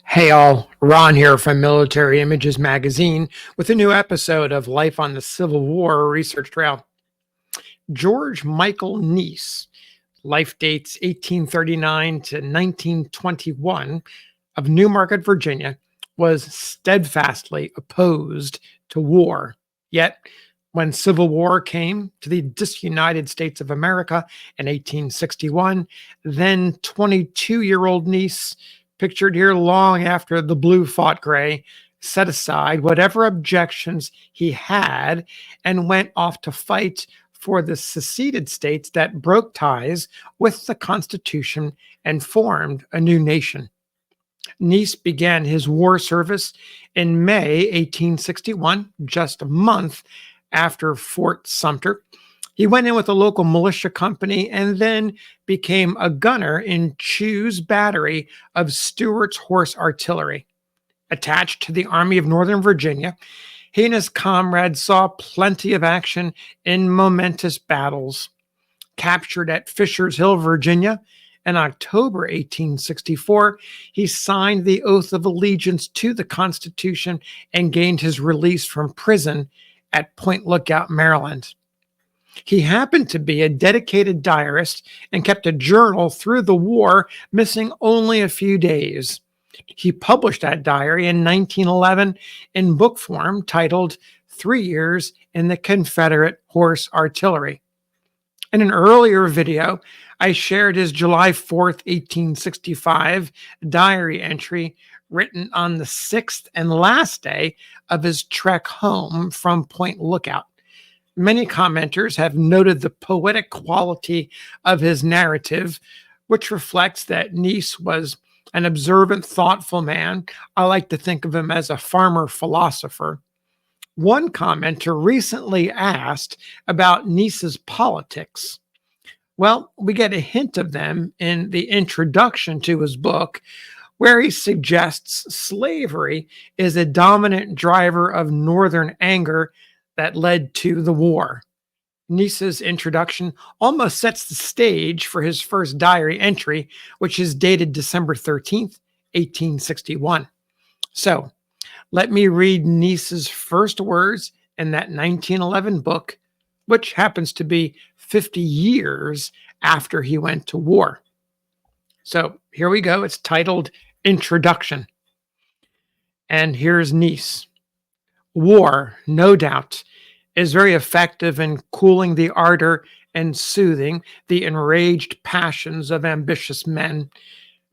Hey all, Ron here from Military Images Magazine with a new episode of Life on the Civil War Research Trail. George Michael Neese, life dates 1839 to 1921, of Newmarket, Virginia, was steadfastly opposed to war. Yet, when Civil War came to the disunited States of America in 1861, then 22-year-old Neese, pictured here long after the blue fought gray, set aside whatever objections he had and went off to fight for the seceded states that broke ties with the Constitution and formed a new nation. Neese began his war service in May 1861, just a month after Fort Sumter. He went in with a local militia company and then became a gunner in Chew's battery of Stuart's horse artillery. Attached to the Army of Northern Virginia, he and his comrades saw plenty of action in momentous battles. Captured at Fisher's Hill, Virginia, in October 1864, he signed the oath of allegiance to the Constitution and gained his release from prison at Point Lookout, Maryland. He happened to be a dedicated diarist and kept a journal through the war, missing only a few days. He published that diary in 1911 in book form titled 3 Years in the Confederate Horse Artillery. In an earlier video, I shared his July 4th, 1865 diary entry written on the sixth and last day of his trek home from Point Lookout. Many commenters have noted the poetic quality of his narrative, which reflects that Neese was an observant, thoughtful man. I like to think of him as a farmer-philosopher. One commenter recently asked about Neese's politics. Well, we get a hint of them in the introduction to his book, where he suggests slavery is a dominant driver of Northern anger that led to the war. Neese's introduction almost sets the stage for his first diary entry, which is dated December 13th, 1861. So, let me read Neese's first words in that 1911 book, which happens to be 50 years after he went to war. So here we go. It's titled Introduction. And here's Neese. War, no doubt, is very effective in cooling the ardor and soothing the enraged passions of ambitious men.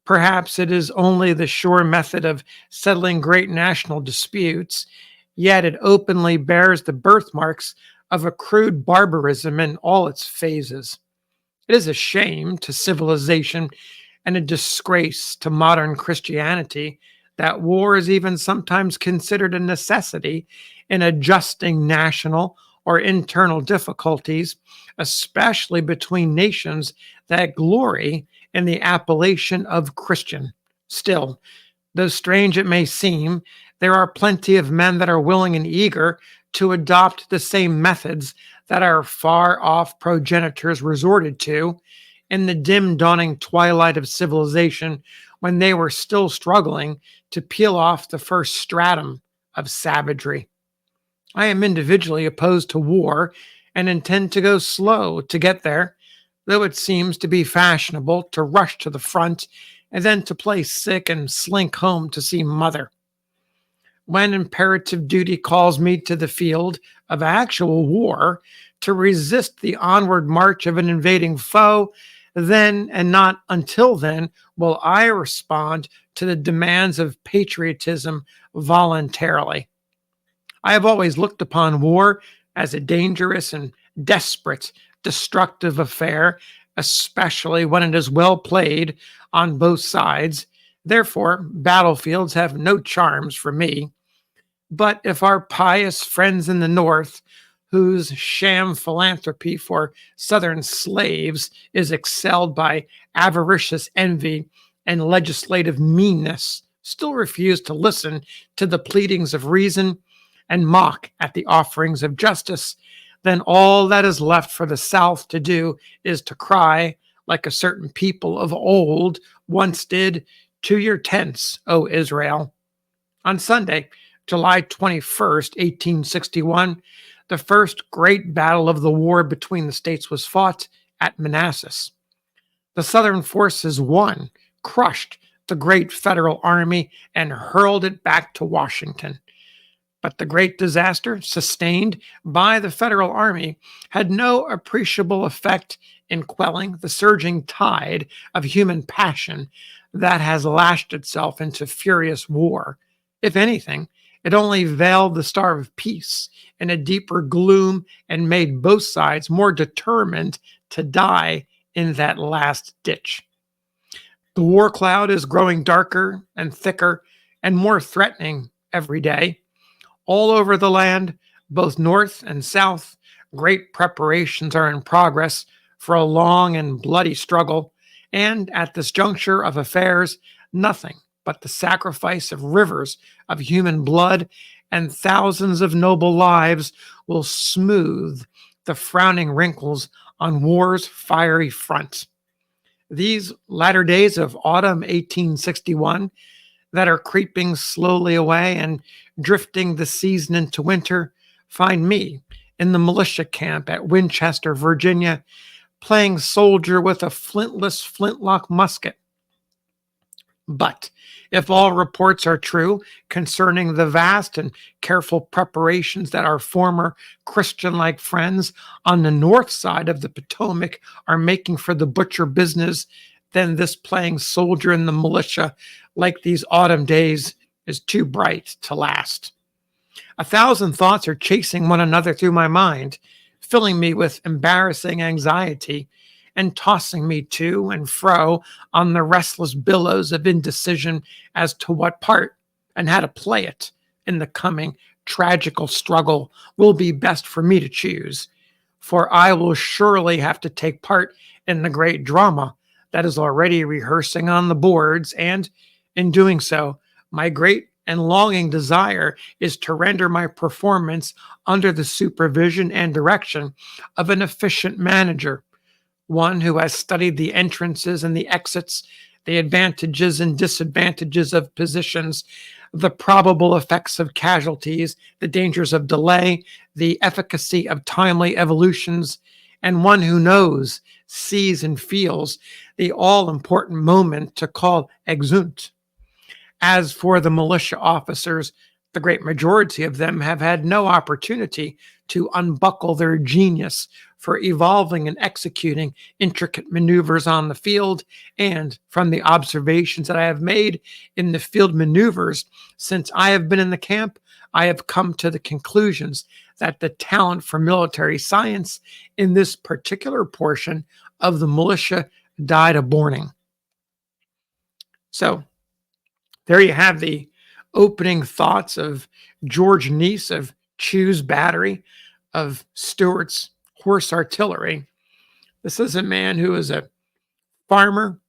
Perhaps it is only the sure method of settling great national disputes, yet it openly bears the birthmarks of a crude barbarism in all its phases. It is a shame to civilization and a disgrace to modern Christianity that war is even sometimes considered a necessity in adjusting national or internal difficulties, especially between nations that glory in the appellation of Christian. Still, though strange it may seem, there are plenty of men that are willing and eager to adopt the same methods that our far-off progenitors resorted to in the dim dawning twilight of civilization when they were still struggling to peel off the first stratum of savagery. I am individually opposed to war and intend to go slow to get there, though it seems to be fashionable to rush to the front and then to play sick and slink home to see mother. When imperative duty calls me to the field of actual war to resist the onward march of an invading foe, then and not until then will I respond to the demands of patriotism voluntarily. I have always looked upon war as a dangerous and desperate, destructive affair, especially when it is well played on both sides. Therefore, battlefields have no charms for me. But if our pious friends in the North, whose sham philanthropy for Southern slaves is excelled by avaricious envy and legislative meanness, still refuse to listen to the pleadings of reason and mock at the offerings of justice, then all that is left for the South to do is to cry, like a certain people of old once did, To your tents, O Israel. On Sunday, July 21st, 1861, the first great battle of the war between the states was fought at Manassas. The Southern forces won, crushed the great Federal army, and hurled it back to Washington. But the great disaster sustained by the Federal Army had no appreciable effect in quelling the surging tide of human passion that has lashed itself into furious war. If anything, it only veiled the star of peace in a deeper gloom and made both sides more determined to die in that last ditch. The war cloud is growing darker and thicker and more threatening every day. All over the land, both north and south, great preparations are in progress for a long and bloody struggle, and at this juncture of affairs, nothing but the sacrifice of rivers of human blood and thousands of noble lives will smooth the frowning wrinkles on war's fiery front. These latter days of autumn 1861 that are creeping slowly away and drifting the season into winter find me in the militia camp at Winchester, Virginia, playing soldier with a flintless flintlock musket. But if all reports are true concerning the vast and careful preparations that our former Christian-like friends on the north side of the Potomac are making for the butcher business, then this playing soldier in the militia, like these autumn days, is too bright to last. 1,000 thoughts are chasing one another through my mind, filling me with embarrassing anxiety and tossing me to and fro on the restless billows of indecision as to what part and how to play it in the coming tragical struggle will be best for me to choose. For I will surely have to take part in the great drama that is already rehearsing on the boards, and in doing so, my great and longing desire is to render my performance under the supervision and direction of an efficient manager, one who has studied the entrances and the exits, the advantages and disadvantages of positions, the probable effects of casualties, the dangers of delay, the efficacy of timely evolutions, and one who knows, sees, and feels the all-important moment to call exunt. As for the militia officers, the great majority of them have had no opportunity to unbuckle their genius for evolving and executing intricate maneuvers on the field, and from the observations that I have made in the field maneuvers since I have been in the camp, I have come to the conclusions that the talent for military science in this particular portion of the militia died a borning. So there you have the opening thoughts of George Neese of Chew's Battery of Stuart's Horse Artillery. This is a man who is a farmer,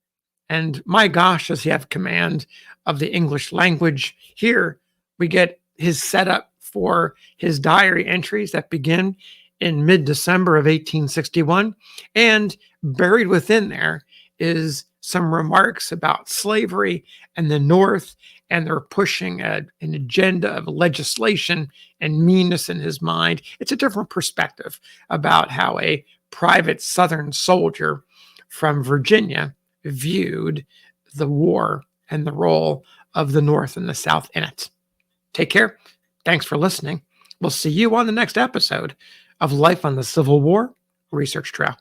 and my gosh, does he have command of the English language. Here we get his setup for his diary entries that begin in mid-December of 1861, and buried within there is some remarks about slavery and the North, and they're pushing an agenda of legislation and meanness in his mind. It's a different perspective about how a private Southern soldier from Virginia viewed the war and the role of the North and the South in it. Take care. Thanks for listening. We'll see you on the next episode of Life on the Civil War Research Trail.